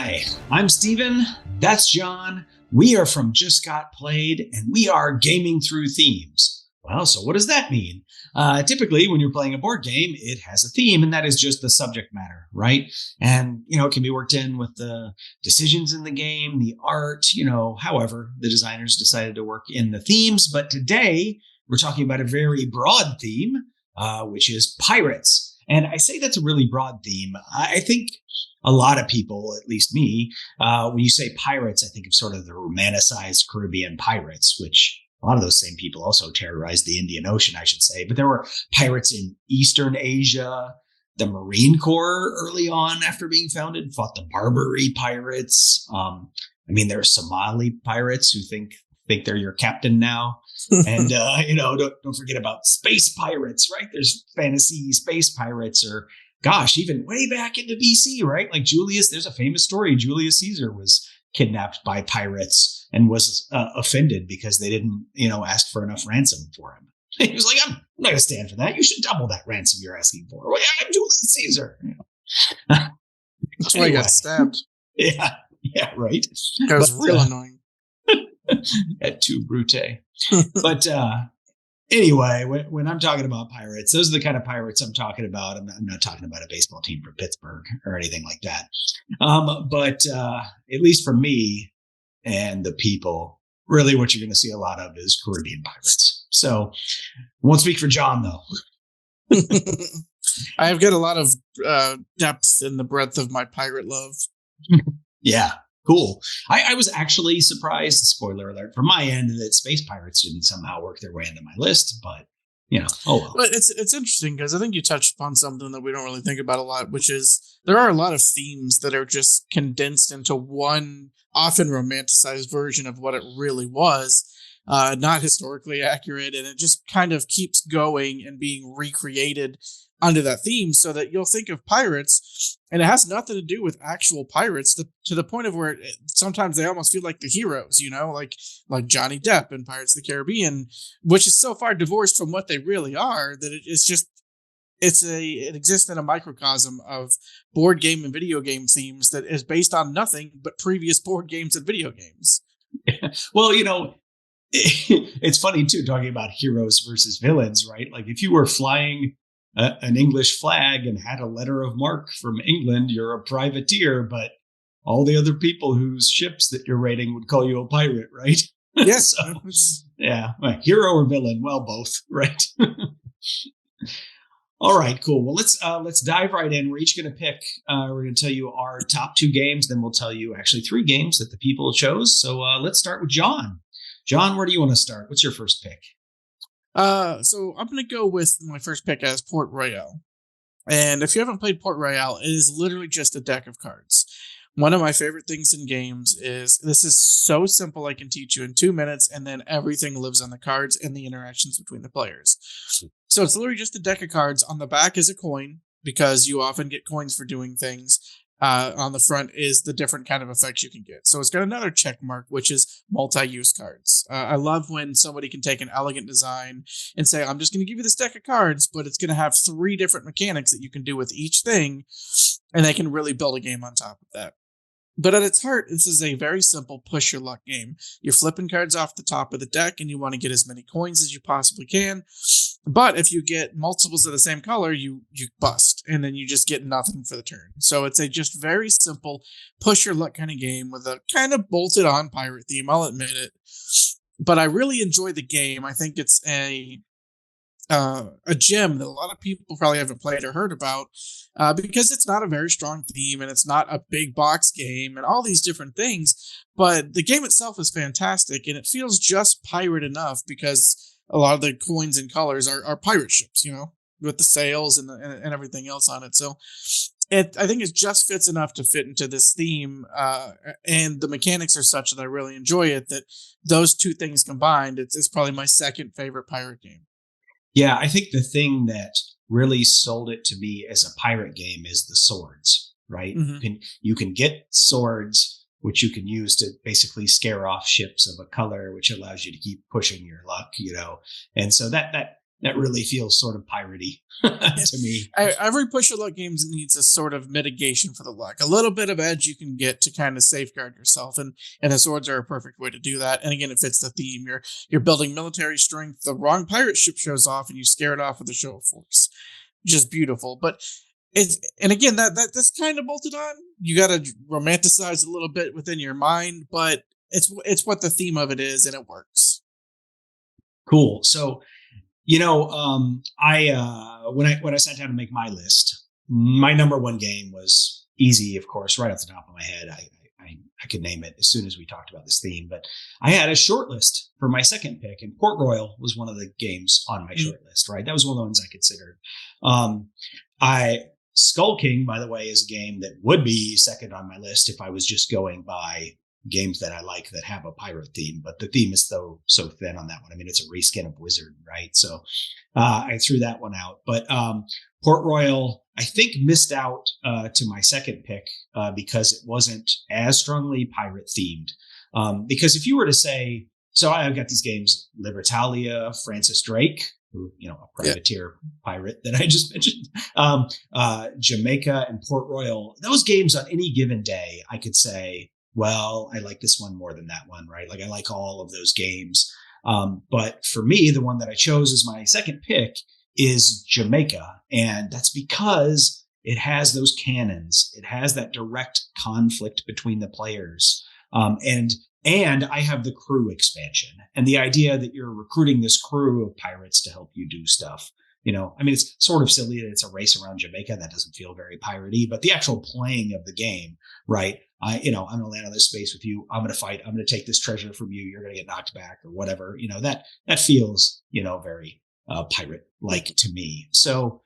Hi, I'm Steven. That's John. We are from Just Got Played, and we are gaming through themes. Well, so what does that mean? Typically, when you're playing a board game, it has a theme, and that is just the subject matter, right? And, it can be worked in with the decisions in the game, the art, however the designers decided to work in the themes. But today, we're talking about a very broad theme, which is pirates. And I say that's a really broad theme. I think a lot of people, at least me, when you say pirates, I think of sort of the romanticized Caribbean pirates, which a lot of those same people also terrorized the Indian Ocean, I should say. But there were pirates in Eastern Asia. The Marine Corps early on after being founded fought the Barbary pirates. There are Somali pirates who think they're your captain now. And, don't forget about space pirates, right? There's fantasy space pirates, or gosh, even way back into BC, right? Like there's a famous story. Julius Caesar was kidnapped by pirates and was offended because they didn't, ask for enough ransom for him. He was like, I'm not going to stand for that. You should double that ransom you're asking for. Well, yeah, I'm Julius Caesar. That's why he got stabbed. Yeah, right. That was real annoying. At two brute. But anyway, when I'm talking about pirates, those are the kind of pirates I'm talking about. I'm not talking about a baseball team from Pittsburgh or anything like that. But at least for me and the people, really what you're going to see a lot of is Caribbean pirates. So I won't speak for John, though. I've got a lot of depth in the breadth of my pirate love. Yeah. Cool. I was actually surprised, spoiler alert, from my end, that space pirates didn't somehow work their way into my list, but, oh well. But it's interesting because I think you touched upon something that we don't really think about a lot, which is there are a lot of themes that are just condensed into one often romanticized version of what it really was, not historically accurate, and it just kind of keeps going and being recreated under that theme, so that you'll think of pirates and it has nothing to do with actual pirates, to the point of where sometimes they almost feel like the heroes, like Johnny Depp in Pirates of the Caribbean, which is so far divorced from what they really are that it exists in a microcosm of board game and video game themes that is based on nothing but previous board games and video games. Well, it's funny too, talking about heroes versus villains, right? Like if you were flying an English flag and had a letter of marque from England, you're a privateer, but all the other people whose ships that you're raiding would call you a pirate, right? Yes. So, yeah. Hero or villain? Well, both, right? All right, cool. Well, let's dive right in. We're each going to pick, we're going to tell you our top two games, then we'll tell you actually three games that the people chose. So let's start with John. John, where do you want to start? What's your first pick? So I'm going to go with my first pick as Port Royale. And if you haven't played Port Royale, it is literally just a deck of cards. One of my favorite things in games is this is so simple. I can teach you in 2 minutes, and then everything lives on the cards and the interactions between the players. So it's literally just a deck of cards. On the back is a coin, because you often get coins for doing things. On the front is the different kind of effects you can get. So it's got another check mark, which is multi-use cards. I love when somebody can take an elegant design and say, I'm just going to give you this deck of cards, but it's going to have 3 different mechanics that you can do with each thing, and they can really build a game on top of that. But at its heart, this is a very simple push your luck game. You're flipping cards off the top of the deck, and you want to get as many coins as you possibly can. But if you get multiples of the same color, you bust, and then you just get nothing for the turn. So it's a just very simple push your luck kind of game with a kind of bolted on pirate theme, I'll admit it. But I really enjoy the game. I think it's a gem that a lot of people probably haven't played or heard about, because it's not a very strong theme and it's not a big box game and all these different things. But the game itself is fantastic, and it feels just pirate enough because a lot of the coins and colors are pirate ships, with the sails and everything else on it. So I think it just fits enough to fit into this theme, and the mechanics are such that I really enjoy it, that those two things combined, it's probably my second favorite pirate game. Yeah, I think the thing that really sold it to me as a pirate game is the swords, right? Mm-hmm. You can get swords, which you can use to basically scare off ships of a color, which allows you to keep pushing your luck, And so that that really feels sort of piratey to me. Every push your luck game needs a sort of mitigation for the luck, a little bit of edge you can get to kind of safeguard yourself, and the swords are a perfect way to do that. And again, it fits the theme. You're building military strength. The wrong pirate ship shows off, and you scare it off with a show of force. Just beautiful. But and again, that's kind of bolted on. You got to romanticize a little bit within your mind, but it's what the theme of it is, and it works. Cool. So, I when I sat down to make my list, my number one game was easy, of course, right off the top of my head. I could name it as soon as we talked about this theme, but I had a short list for my second pick, and Port Royal was one of the games on my short list, right? That was one of the ones I considered. Skull King, by the way, is a game that would be second on my list if I was just going by games that I like that have a pirate theme, but the theme is so thin on that one. I mean, it's a reskin of Wizard, right? So I threw that one out. But Port Royal, I think, missed out to my second pick because it wasn't as strongly pirate themed. Because if you were to say, so I've got these games, Libertalia, Francis Drake, who, a privateer pirate that I just mentioned, Jamaica and Port Royal. Those games on any given day, I could say, well, I like this one more than that one, right? Like I like all of those games. But for me, the one that I chose as my second pick is Jamaica. And that's because it has those cannons. It has that direct conflict between the players. And I have the crew expansion and the idea that you're recruiting this crew of pirates to help you do stuff. It's sort of silly that it's a race around Jamaica. That doesn't feel very piratey, but the actual playing of the game, right? I'm going to land on this space with you. I'm going to fight. I'm going to take this treasure from you. You're going to get knocked back or whatever. That feels, very pirate-like to me. So,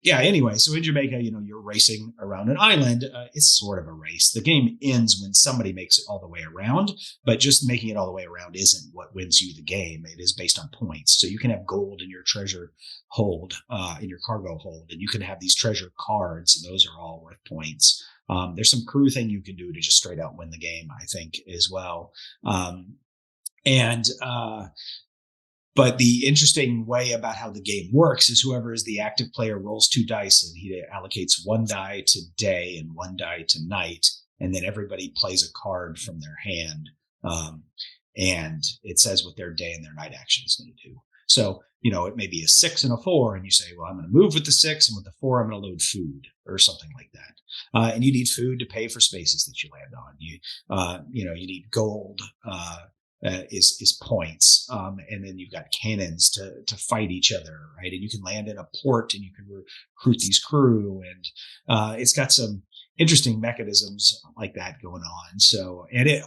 anyway, so in Jamaica, you're racing around an island. It's sort of a race. The game ends when somebody makes it all the way around, but just making it all the way around isn't what wins you the game. It is based on points. So you can have gold in your treasure hold, in your cargo hold, and you can have these treasure cards, and those are all worth points. There's some crew thing you can do to just straight out win the game, I think, as well. But the interesting way about how the game works is whoever is the active player rolls 2 dice, and he allocates 1 die to day and 1 die to night. And then everybody plays a card from their hand. And it says what their day and their night action is going to do. So, it may be a 6 and a 4, and you say, well, I'm going to move with the 6, and with the 4, I'm going to load food or something like that. And you need food to pay for spaces that you land on. You need gold, is points. And then you've got cannons to fight each other, right? And you can land in a port and you can recruit these crew. And it's got some interesting mechanisms like that going on. So, and it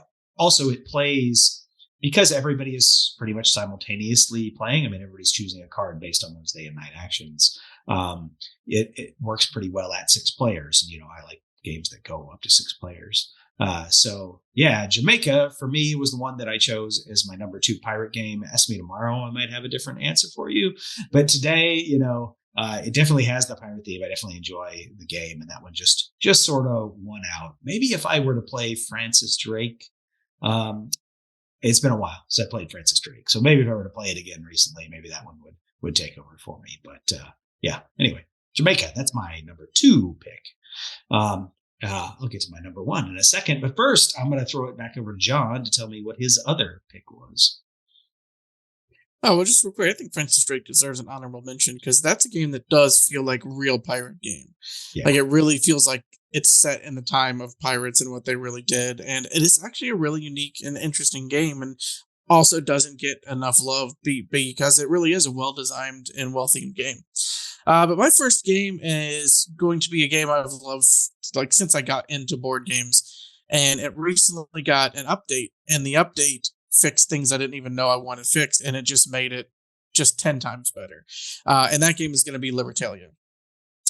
plays because everybody is pretty much simultaneously playing. I mean, everybody's choosing a card based on those day and night actions. It works pretty well at 6 players. And, I like games that go up to 6 players. Jamaica for me was the one that I chose as my number 2 pirate game. Ask me tomorrow, I might have a different answer for you. But today, it definitely has the pirate theme. I definitely enjoy the game, and that one just sort of won out. Maybe if I were to play Francis Drake, it's been a while since I played Francis Drake. So maybe if I were to play it again recently, maybe that one would take over for me. But anyway, Jamaica, that's my number 2 pick. I'll get to my number 1 in a second, but first I'm going to throw it back over to John to tell me what his other pick was. Oh, well, just real quick, I think Francis Drake deserves an honorable mention because that's a game that does feel like a real pirate game. Yeah. Like it really feels like it's set in the time of pirates and what they really did. And it is actually a really unique and interesting game, and also doesn't get enough love because it really is a well-designed and well-themed game. But my first game is going to be a game I've loved since I got into board games, and it recently got an update, and the update fixed things I didn't even know I wanted fixed, and it just made it just 10 times better. And that game is going to be Libertalia.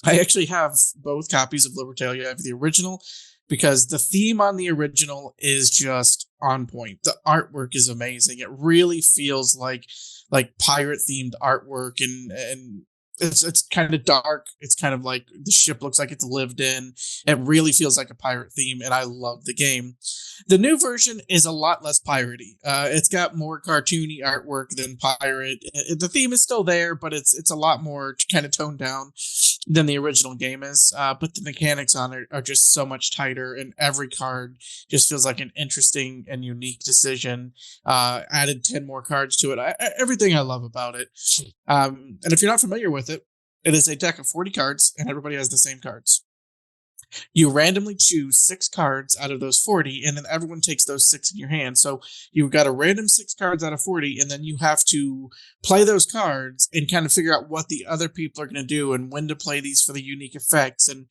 I actually have both copies of Libertalia. I have the original because the theme on the original is just on point. The artwork is amazing. It really feels like pirate themed artwork, and It's kind of dark. It's kind of like the ship looks like it's lived in. It really feels like a pirate theme, and I love the game. The new version is a lot less piratey. It's got more cartoony artwork than pirate. The theme is still there, but it's a lot more kind of toned down than the original game is. But the mechanics on it are just so much tighter, and every card just feels like an interesting and unique decision. Added 10 more cards to it. Everything I love about it. And if you're not familiar with it, it is a deck of 40 cards, and everybody has the same cards. You randomly choose 6 cards out of those 40, and then everyone takes those 6 in your hand. So you've got a random 6 cards out of 40, and then you have to play those cards and kind of figure out what the other people are going to do and when to play these for the unique effects. And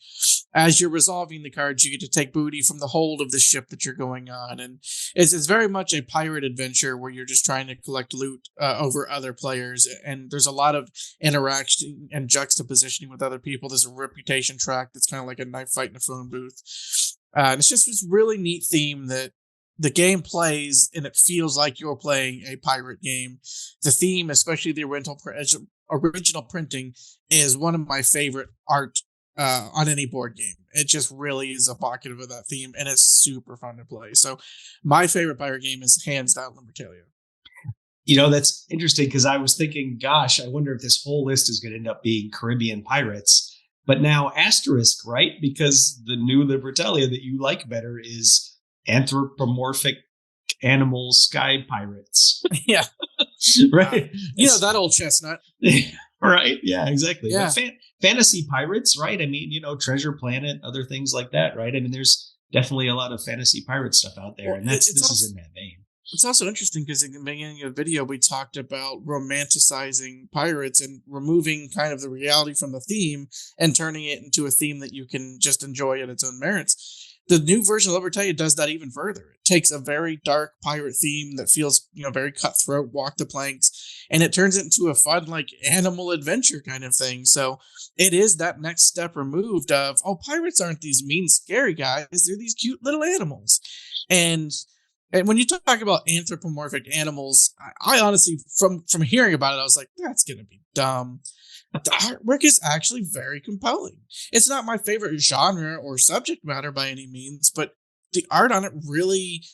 as you're resolving the cards, you get to take booty from the hold of the ship that you're going on. And it's very much a pirate adventure where you're just trying to collect loot over other players. And there's a lot of interaction and juxtapositioning with other people. There's a reputation track that's kind of like a knife fight in a phone booth. And it's just this really neat theme that the game plays and it feels like you're playing a pirate game. The theme, especially the original printing, is one of my favorite art on any board game. It just really is evocative of that theme, and it's super fun to play. So my favorite pirate game is hands down Libertalia. That's interesting because I was thinking, gosh, I wonder if this whole list is going to end up being Caribbean pirates. But now asterisk, right? Because the new Libertalia that you like better is anthropomorphic animal sky pirates. Yeah. Right. That old chestnut. Right. Yeah, exactly. Yeah. Fantasy pirates, right? I mean, Treasure Planet, other things like that, right? I mean, there's definitely a lot of fantasy pirate stuff out there. Well, and this is in that vein. It's also interesting because in the beginning of the video, we talked about romanticizing pirates and removing kind of the reality from the theme and turning it into a theme that you can just enjoy at its own merits. The new version of Libertalia does that even further. It takes a very dark pirate theme that feels, very cutthroat, walk the planks, and it turns it into a fun, like, animal adventure kind of thing. So it is that next step removed of, pirates aren't these mean, scary guys. They're these cute little animals. And when you talk about anthropomorphic animals, I honestly, from hearing about it, I was like, that's going to be dumb. The artwork is actually very compelling. It's not my favorite genre or subject matter by any means, but the art on it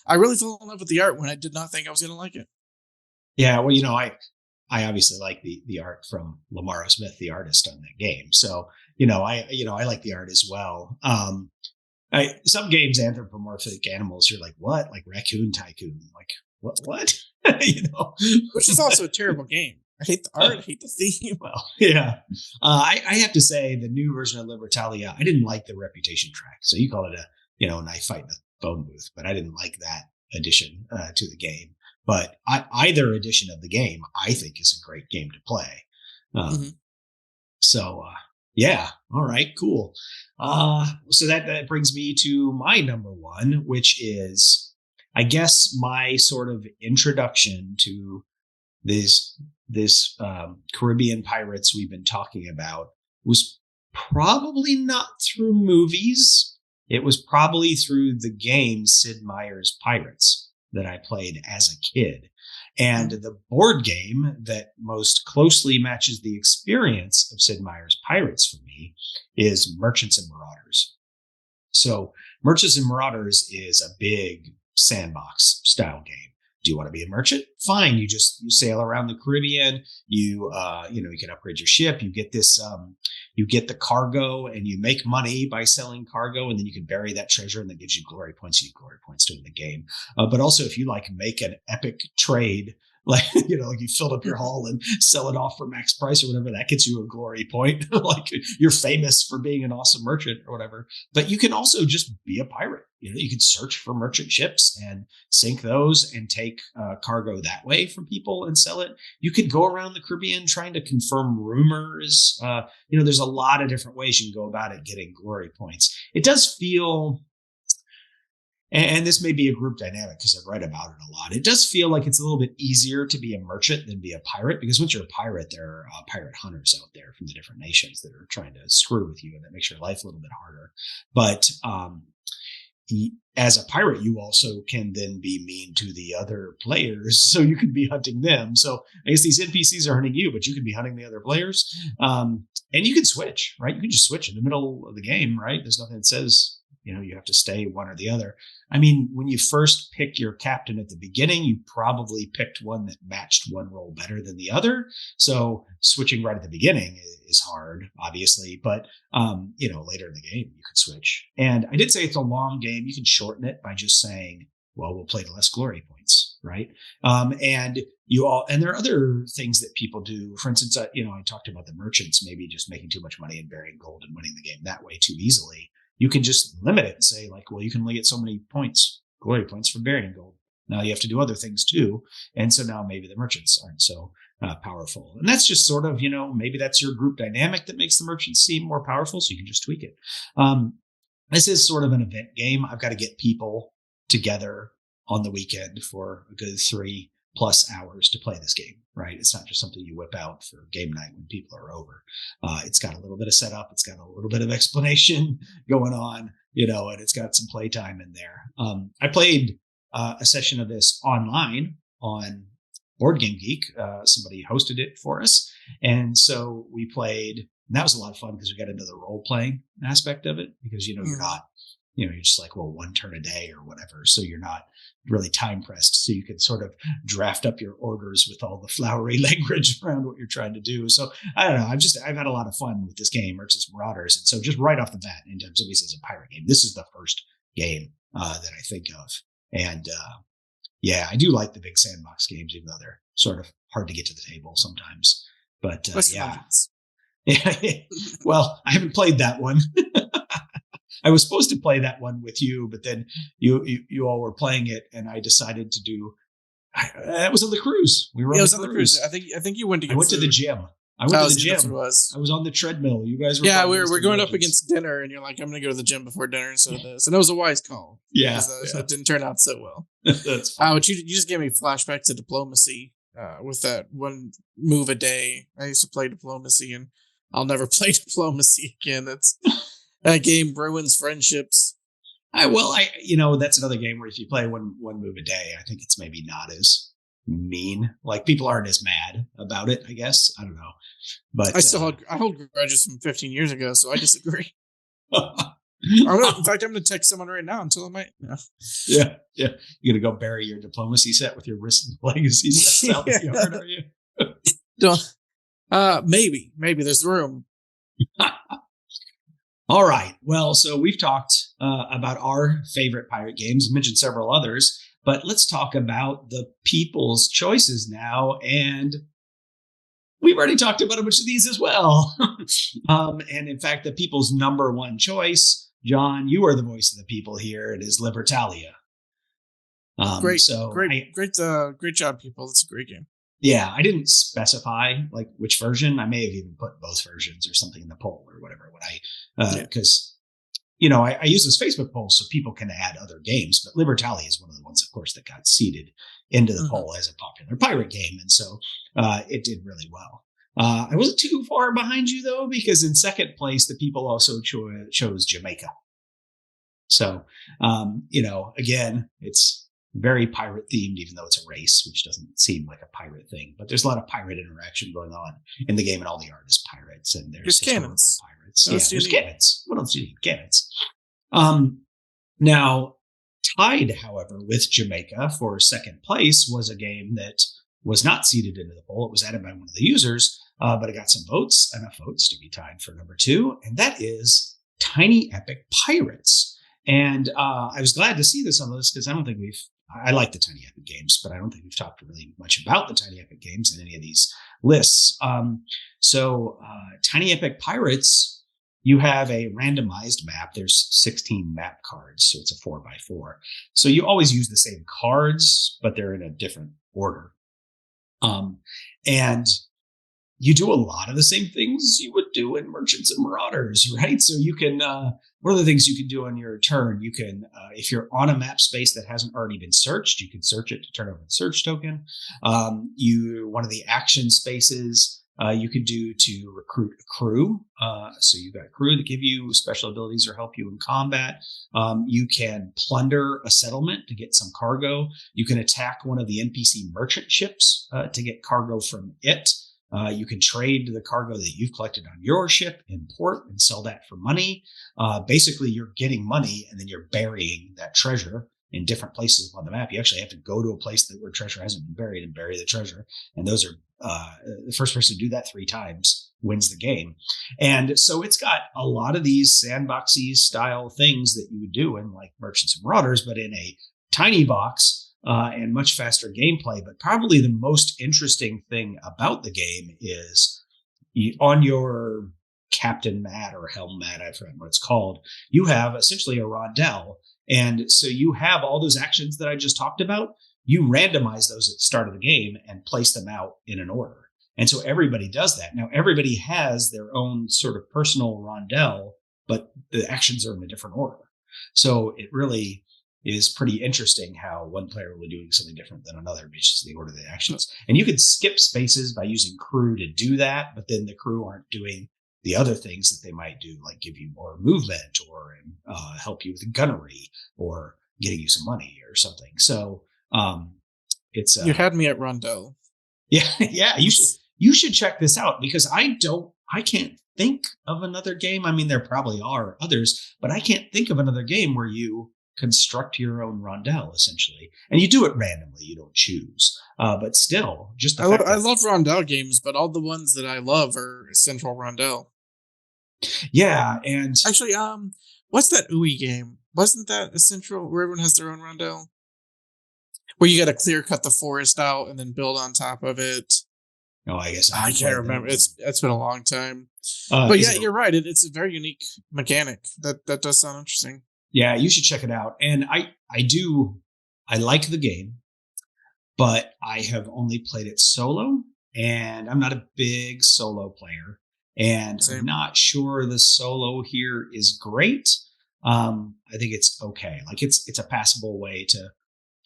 I really fell in love with the art when I did not think I was going to like it. Yeah, well, I obviously like the art from Lamar Smith, the artist on that game. So, I like the art as well. Some games, anthropomorphic animals, you're like, what? Like Raccoon Tycoon. Like, what? Which is also a terrible game. I hate the art. I hate the theme. Well, yeah. I have to say the new version of Libertalia, I didn't like the reputation track. So you call it a knife fight in a phone booth, but I didn't like that addition to the game. But either edition of the game, I think, is a great game to play. So, yeah. All right, cool. So that brings me to my number one, which is, I guess, my sort of introduction to this Caribbean pirates we've been talking about was probably not through movies. It was probably through the game Sid Meier's Pirates that I played as a kid. And the board game that most closely matches the experience of Sid Meier's Pirates for me is Merchants and Marauders. So Merchants and Marauders is a big sandbox style game. Do you want to be a merchant? Fine. You sail around the Caribbean. You can upgrade your ship. You get this, you get the cargo, and you make money by selling cargo, and then you can bury that treasure, and that gives you glory points. You get glory points to win the game. But also, if you make an epic trade, like you filled up your hull and sell it off for max price or whatever, that gets you a glory point. Like you're famous for being an awesome merchant or whatever. But you can also just be a pirate. You can search for merchant ships and sink those and take cargo that way from people and sell it. You could go around the Caribbean trying to confirm rumors. There's a lot of different ways you can go about it getting glory points. It does feel, and this may be a group dynamic because I've read about it a lot, it does feel like it's a little bit easier to be a merchant than be a pirate, because once you're a pirate, there are pirate hunters out there from the different nations that are trying to screw with you, and that makes your life a little bit harder. But as a pirate, you also can then be mean to the other players. So you could be hunting them. So I guess these NPCs are hunting you, but you could be hunting the other players. And you can switch, right? You can just switch in the middle of the game, right? There's nothing that says, you have to stay one or the other. I mean, when you first pick your captain at the beginning, you probably picked one that matched one role better than the other. So switching right at the beginning is hard, obviously, but later in the game you could switch. And I did say it's a long game. You can shorten it by just saying, well, we'll play to less glory points, right? And there are other things that people do. For instance, I talked about the merchants maybe just making too much money and burying gold and winning the game that way too easily. You can just limit it and say, like, well, you can only get so many points, glory points for burying gold. Now you have to do other things too. And so now maybe the merchants aren't so powerful. And that's just sort of, maybe that's your group dynamic that makes the merchants seem more powerful. So you can just tweak it. This is sort of an event game. I've got to get people together on the weekend for a good 3+ hours to play this game, right? It's not just something you whip out for game night when people are over. It's got a little bit of setup. It's got a little bit of explanation going on, and it's got some playtime in there. I played a session of this online on Board Game Geek. Somebody hosted it for us. And so we played, and that was a lot of fun because we got into the role playing aspect of it because, you're not, you're just like, well, one turn a day or whatever. So you're not really time pressed. So you can sort of draft up your orders with all the flowery language around what you're trying to do. So I don't know. I've had a lot of fun with this game, Merchants Marauders. And so just right off the bat, anytime somebody says a pirate game, this is the first game that I think of. And I do like the big sandbox games, even though they're sort of hard to get to the table sometimes. But well, I haven't played that one. I was supposed to play that one with you, but then you all were playing it, and I decided to do. That was on the cruise. We were. It was on the cruise. I think you went to. I went to the gym. I went to the gym. That's what it was. I was on the treadmill. You guys were. Yeah, we're going up against dinner, and you're like, I'm going to go to the gym before dinner instead of this, and it was a wise call. Yeah, it didn't turn out so well. That's fine. But you just gave me flashbacks to diplomacy with that one move a day. I used to play diplomacy, and I'll never play diplomacy again. That game ruins friendships. That's another game where if you play one move a day, I think it's maybe not as mean. Like people aren't as mad about it, I guess. I don't know. But I hold grudges from 15 years ago, so I disagree. In fact, I'm going to text someone right now and tell them Yeah. You're going to go bury your diplomacy set with your risk legacy sets out in the yard, are you? Maybe there's room. All right. Well, so we've talked about our favorite pirate games, mentioned several others, but let's talk about the people's choices now. And we've already talked about a bunch of these as well. And in fact, the people's number one choice, John, you are the voice of the people here. It is Libertalia. Great job, people. It's a great game. Yeah, I didn't specify like which version. I may have even put both versions or something in the poll or whatever. Because I use this Facebook poll so people can add other games, but Libertalia is one of the ones, of course, that got seeded into the poll as a popular pirate game, and so it did really well. I wasn't too far behind you though, because in second place the people also chose Jamaica. So again, it's very pirate themed, even though it's a race, which doesn't seem like a pirate thing. But there's a lot of pirate interaction going on in the game, and all the art is pirates, and there's cannons. Pirates. There's cannons. What else do you need? Cannons. Now, tied, however, with Jamaica for second place was a game that was not seeded into the poll. It was added by one of the users, but it got some votes, enough votes to be tied for number 2, and that is Tiny Epic Pirates. And I was glad to see this on the list because I like the Tiny Epic games, but I don't think we've talked really much about the Tiny Epic games in any of these lists. So Tiny Epic Pirates, you have a randomized map. There's 16 map cards, so it's a 4x4. So you always use the same cards, but they're in a different order. And you do a lot of the same things you would do in Merchants and Marauders, right? So you can, one of the things you can do on your turn, you can, if you're on a map space that hasn't already been searched, you can search it to turn over the search token. One of the action spaces, You could do to recruit a crew. So you've got a crew that give you special abilities or help you in combat. You can plunder a settlement to get some cargo. You can attack one of the NPC merchant ships to get cargo from it. You can trade the cargo that you've collected on your ship in port and sell that for money. Basically, you're getting money and then you're burying that treasure in different places on the map. You actually have to go to a place where treasure hasn't been buried and bury the treasure. And those are the first person to do that 3 times wins the game. And so it's got a lot of these sandboxy style things that you would do in like Merchants and Marauders, but in a tiny box and much faster gameplay. But probably the most interesting thing about the game is on your captain mat or helm mat, I forget what it's called, you have essentially a rondel. And so you have all those actions that I just talked about. You randomize those at the start of the game and place them out in an order. And so everybody does that. Now, everybody has their own sort of personal rondel, but the actions are in a different order. So it really is pretty interesting how one player will be doing something different than another based on the order of the actions. And you could skip spaces by using crew to do that, but then the crew aren't doing the other things that they might do, like give you more movement or help you with gunnery or getting you some money or something. So it's you had me at Rondell. Yeah. You should check this out because I can't think of another game. I mean, there probably are others, but I can't think of another game where you construct your own rondel essentially, and you do it randomly. You don't choose, but still, just I love rondel games, but all the ones that I love are Central Rondel. Yeah, and actually, what's that Ooey game? Wasn't that Essential where everyone has their own rondel? Where you got to clear cut the forest out and then build on top of it. Oh, I guess I can't remember. It's been a long time. But yeah, you're right. It's a very unique mechanic. That does sound interesting. Yeah, you should check it out. And I like the game, but I have only played it solo, and I'm not a big solo player. And I'm not sure the solo here is great. I think it's okay. Like it's a passable way to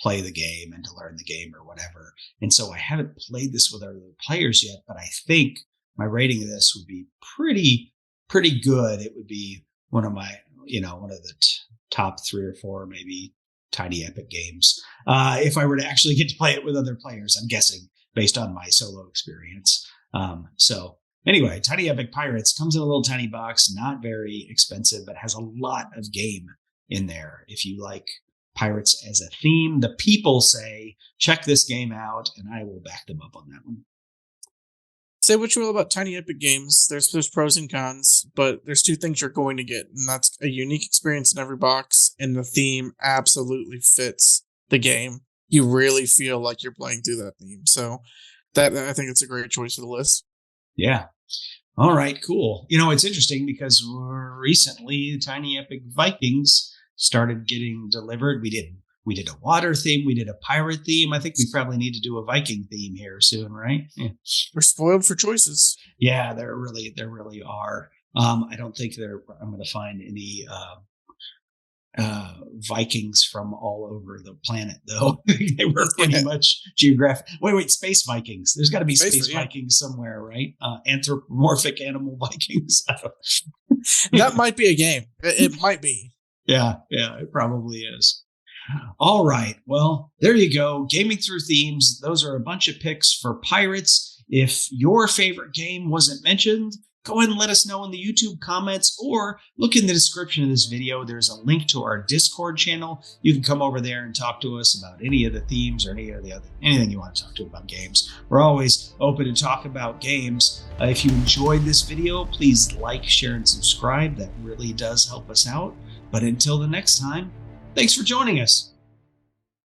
play the game and to learn the game or whatever. And so I haven't played this with other players yet, but I think my rating of this would be pretty good. It would be one of my, one of the top 3 or 4, maybe Tiny Epic games. If I were to actually get to play it with other players, I'm guessing based on my solo experience. So anyway, Tiny Epic Pirates comes in a little tiny box, not very expensive, but has a lot of game in there. If you like pirates as a theme, the people say, check this game out, and I will back them up on that one. Say what you will about Tiny Epic games. There's pros and cons, but there's 2 things you're going to get, and that's a unique experience in every box, and the theme absolutely fits the game. You really feel like you're playing through that theme. So that I think it's a great choice for the list. Yeah. All right, cool. It's interesting because recently Tiny Epic Vikings started getting delivered. We did a water theme. We did a pirate theme. I think we probably need to do a Viking theme here soon, right? Yeah. We're spoiled for choices. Yeah, there really are. I don't think I'm going to find any Vikings from all over the planet, though. They were pretty much geographic. Wait, space Vikings. There's got to be space Vikings somewhere, right? Anthropomorphic animal Vikings. That might be a game. It might be. Yeah, it probably is. All right. Well, there you go. Gaming through themes. Those are a bunch of picks for pirates. If your favorite game wasn't mentioned, go ahead and let us know in the YouTube comments or look in the description of this video. There's a link to our Discord channel. You can come over there and talk to us about any of the themes or anything you want to talk to about games. We're always open to talk about games. If you enjoyed this video, please like, share, and subscribe. That really does help us out. But until the next time, thanks for joining us.